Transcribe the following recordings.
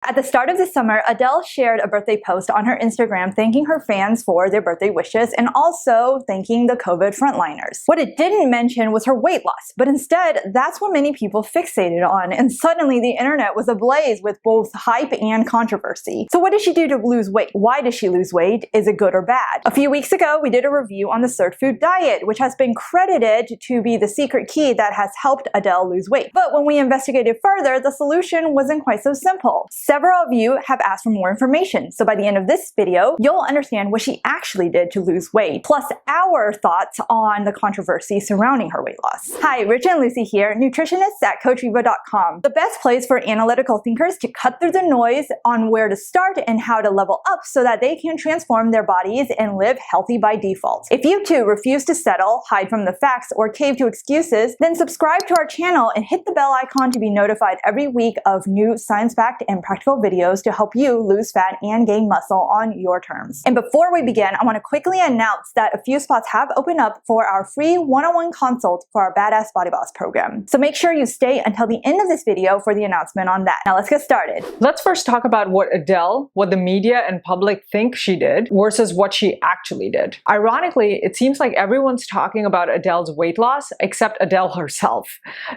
At the start of the summer, Adele shared a birthday post on her Instagram thanking her fans for their birthday wishes and also thanking the COVID frontliners. What it didn't mention was her weight loss, but instead, that's what many people fixated on, and suddenly the internet was ablaze with both hype and controversy. So what did she do to lose weight? Why did she lose weight? Is it good or bad? A few weeks ago, we did a review on the Sirtfood Diet, which has been credited to be the secret key that has helped Adele lose weight. But when we investigated further, the solution wasn't quite so simple. Several of you have asked for more information, so by the end of this video, you'll understand what she actually did to lose weight, plus our thoughts on the controversy surrounding her weight loss. Hi, Rich and Lucy here, nutritionists at coachviva.com, the best place for analytical thinkers to cut through the noise on where to start and how to level up so that they can transform their bodies and live healthy by default. If you too refuse to settle, hide from the facts, or cave to excuses, then subscribe to our channel and hit the bell icon to be notified every week of new science-backed and practical videos to help you lose fat and gain muscle on your terms. And before we begin, I want to quickly announce that a few spots have opened up for our free one-on-one consult for our Badass Body Boss program. So make sure you stay until the end of this video for the announcement on that. Now let's get started. Let's first talk about what the media and public think she did versus what she actually did. Ironically, it seems like everyone's talking about Adele's weight loss except Adele herself.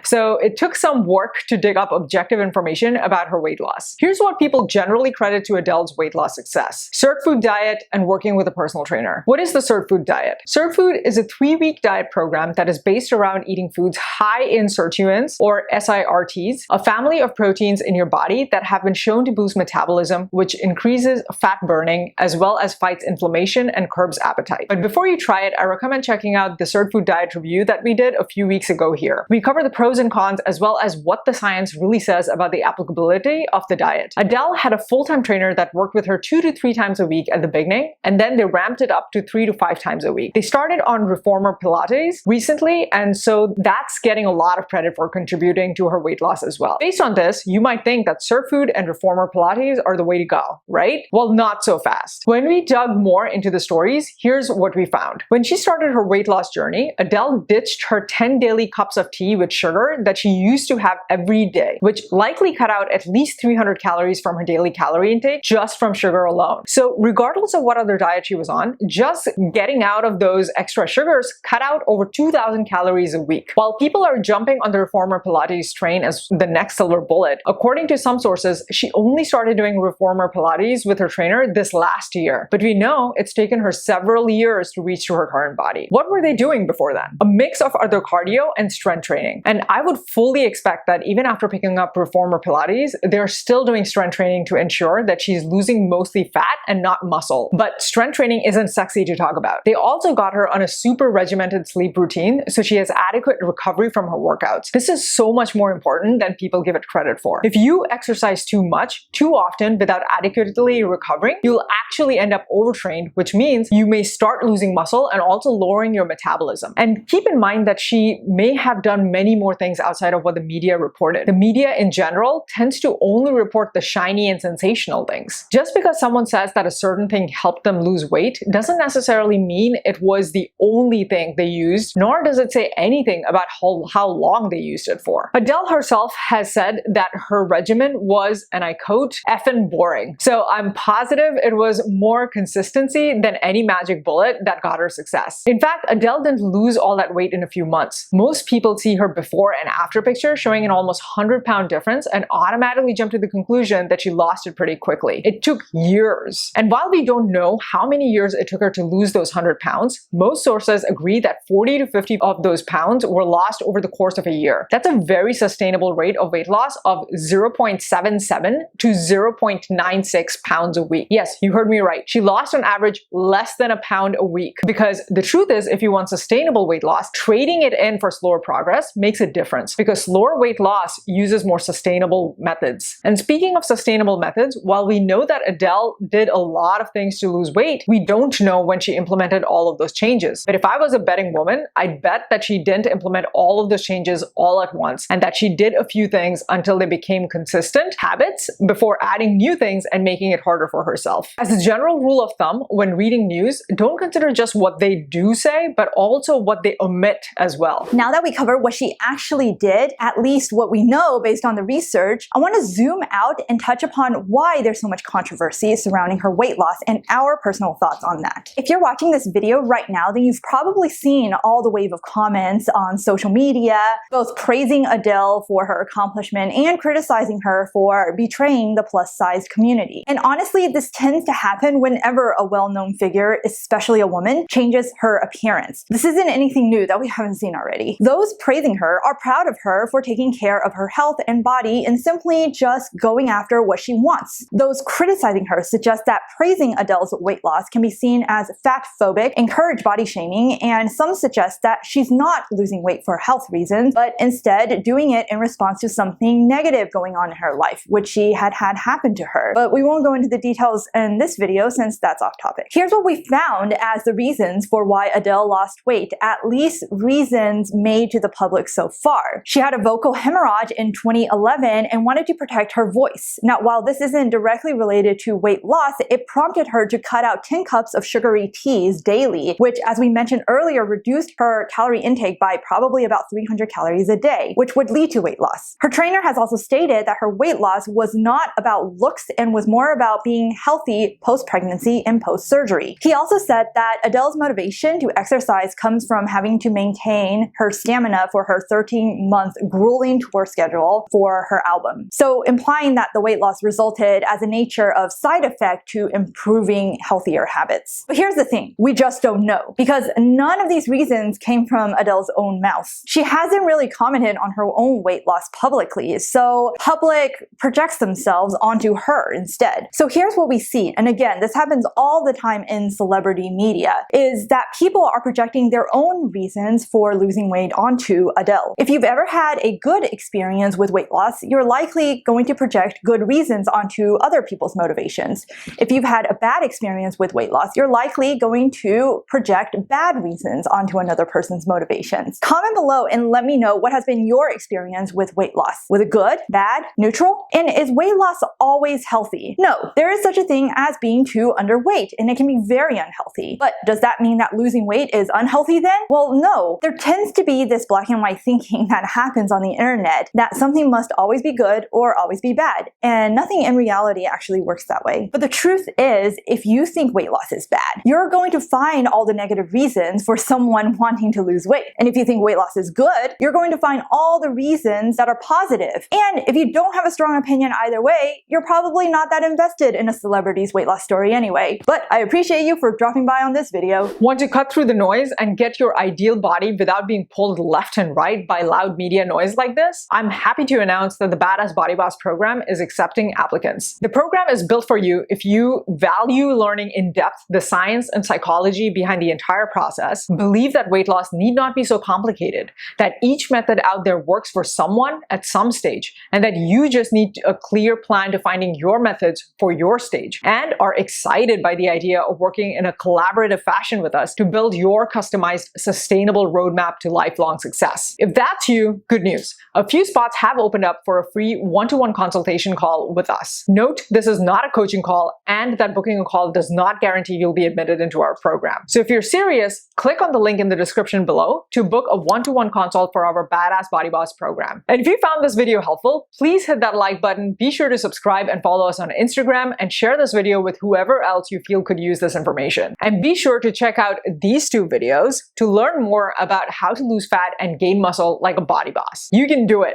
So it took some work to dig up objective information about her weight loss. Here's what people generally credit to Adele's weight loss success: Sirtfood Diet and working with a personal trainer. What is the Sirtfood Diet? Sirtfood is a 3-week diet program that is based around eating foods high in sirtuins, or SIRTs, a family of proteins in your body that have been shown to boost metabolism, which increases fat burning, as well as fights inflammation and curbs appetite. But before you try it, I recommend checking out the Sirtfood Diet review that we did a few weeks ago here. We cover the pros and cons as well as what the science really says about the applicability of the diet. Adele had a full-time trainer that worked with her 2 to 3 times a week at the beginning, and then they ramped it up to 3 to 5 times a week. They started on reformer Pilates recently, and so that's getting a lot of credit for contributing to her weight loss as well. Based on this, you might think that Sirtfood and reformer Pilates are the way to go, right? Well, not so fast. When we dug more into the stories, here's what we found. When she started her weight loss journey, Adele ditched her 10 daily cups of tea with sugar that she used to have every day, which likely cut out at least 300 calories from her daily calorie intake just from sugar alone. So regardless of what other diet she was on, just getting out of those extra sugars cut out over 2,000 calories a week. While people are jumping on the reformer Pilates train as the next silver bullet, according to some sources, she only started doing reformer Pilates with her trainer this last year. But we know it's taken her several years to reach to her current body. What were they doing before then? A mix of other cardio and strength training. And I would fully expect that even after picking up reformer Pilates, they're still doing strength training to ensure that she's losing mostly fat and not muscle. But strength training isn't sexy to talk about. They also got her on a super regimented sleep routine so she has adequate recovery from her workouts. This is so much more important than people give it credit for. If you exercise too much, too often without adequately recovering, you'll actually end up overtrained, which means you may start losing muscle and also lowering your metabolism. And keep in mind that she may have done many more things outside of what the media reported. The media in general tends to only report the shiny and sensational things. Just because someone says that a certain thing helped them lose weight doesn't necessarily mean it was the only thing they used, nor does it say anything about how long they used it for. Adele herself has said that her regimen was, and I quote, effing boring. So I'm positive it was more consistency than any magic bullet that got her success. In fact, Adele didn't lose all that weight in a few months. Most people see her before and after picture showing an almost 100-pound difference and automatically jump to the conclusion that she lost it pretty quickly. It took years. And while we don't know how many years it took her to lose those 100 pounds, most sources agree that 40 to 50 of those pounds were lost over the course of a year. That's a very sustainable rate of weight loss of 0.77 to 0.96 pounds a week. Yes, you heard me right. She lost on average less than a pound a week, because the truth is, if you want sustainable weight loss, trading it in for slower progress makes a difference, because slower weight loss uses more sustainable methods. And speaking of sustainable methods, while we know that Adele did a lot of things to lose weight, we don't know when she implemented all of those changes. But if I was a betting woman, I'd bet that she didn't implement all of those changes all at once, and that she did a few things until they became consistent habits before adding new things and making it harder for herself. As a general rule of thumb, when reading news, don't consider just what they do say, but also what they omit as well. Now that we covered what she actually did, at least what we know based on the research, I want to zoom out out and touch upon why there's so much controversy surrounding her weight loss and our personal thoughts on that. If you're watching this video right now, then you've probably seen all the wave of comments on social media, both praising Adele for her accomplishment and criticizing her for betraying the plus-size community. And honestly, this tends to happen whenever a well-known figure, especially a woman, changes her appearance. This isn't anything new that we haven't seen already. Those praising her are proud of her for taking care of her health and body and simply just going after what she wants. Those criticizing her suggest that praising Adele's weight loss can be seen as fat-phobic, encourage body shaming, and some suggest that she's not losing weight for health reasons, but instead doing it in response to something negative going on in her life, which she had happen to her. But we won't go into the details in this video since that's off topic. Here's what we found as the reasons for why Adele lost weight, at least reasons made to the public so far. She had a vocal hemorrhage in 2011 and wanted to protect her voice. Now, while this isn't directly related to weight loss, it prompted her to cut out 10 cups of sugary teas daily, which, as we mentioned earlier, reduced her calorie intake by probably about 300 calories a day, which would lead to weight loss. Her trainer has also stated that her weight loss was not about looks and was more about being healthy post-pregnancy and post-surgery. He also said that Adele's motivation to exercise comes from having to maintain her stamina for her 13-month grueling tour schedule for her album. So implying that the weight loss resulted as a nature of side effect to improving healthier habits. But here's the thing, we just don't know, because none of these reasons came from Adele's own mouth. She hasn't really commented on her own weight loss publicly, so public projects themselves onto her instead. So here's what we see, and again, this happens all the time in celebrity media, is that people are projecting their own reasons for losing weight onto Adele. If you've ever had a good experience with weight loss, you're likely going to project good reasons onto other people's motivations. If you've had a bad experience with weight loss, you're likely going to project bad reasons onto another person's motivations. Comment below and let me know what has been your experience with weight loss. Was it good, bad, neutral? And is weight loss always healthy? No, there is such a thing as being too underweight, and it can be very unhealthy. But does that mean that losing weight is unhealthy then? Well, no. There tends to be this black and white thinking that happens on the internet that something must always be good or always be bad, and nothing in reality actually works that way. But the truth is, if you think weight loss is bad, you're going to find all the negative reasons for someone wanting to lose weight. And if you think weight loss is good, you're going to find all the reasons that are positive. And if you don't have a strong opinion either way, you're probably not that invested in a celebrity's weight loss story anyway. But I appreciate you for dropping by on this video. Want to cut through the noise and get your ideal body without being pulled left and right by loud media noise like this? I'm happy to announce that the Badass Body Boss program is accepting applicants. The program is built for you if you value learning in depth the science and psychology behind the entire process, believe that weight loss need not be so complicated, that each method out there works for someone at some stage, and that you just need a clear plan to finding your methods for your stage, and are excited by the idea of working in a collaborative fashion with us to build your customized, sustainable roadmap to lifelong success. If that's you, good news. A few spots have opened up for a free one-to-one consultation call with us. Note, this is not a coaching call, and that booking a call does not guarantee you'll be admitted into our program. So if you're serious, click on the link in the description below to book a one-to-one consult for our Badass Body Boss program. And if you found this video helpful, please hit that like button, be sure to subscribe and follow us on Instagram, and share this video with whoever else you feel could use this information. And be sure to check out these two videos to learn more about how to lose fat and gain muscle like a body boss. You can do it.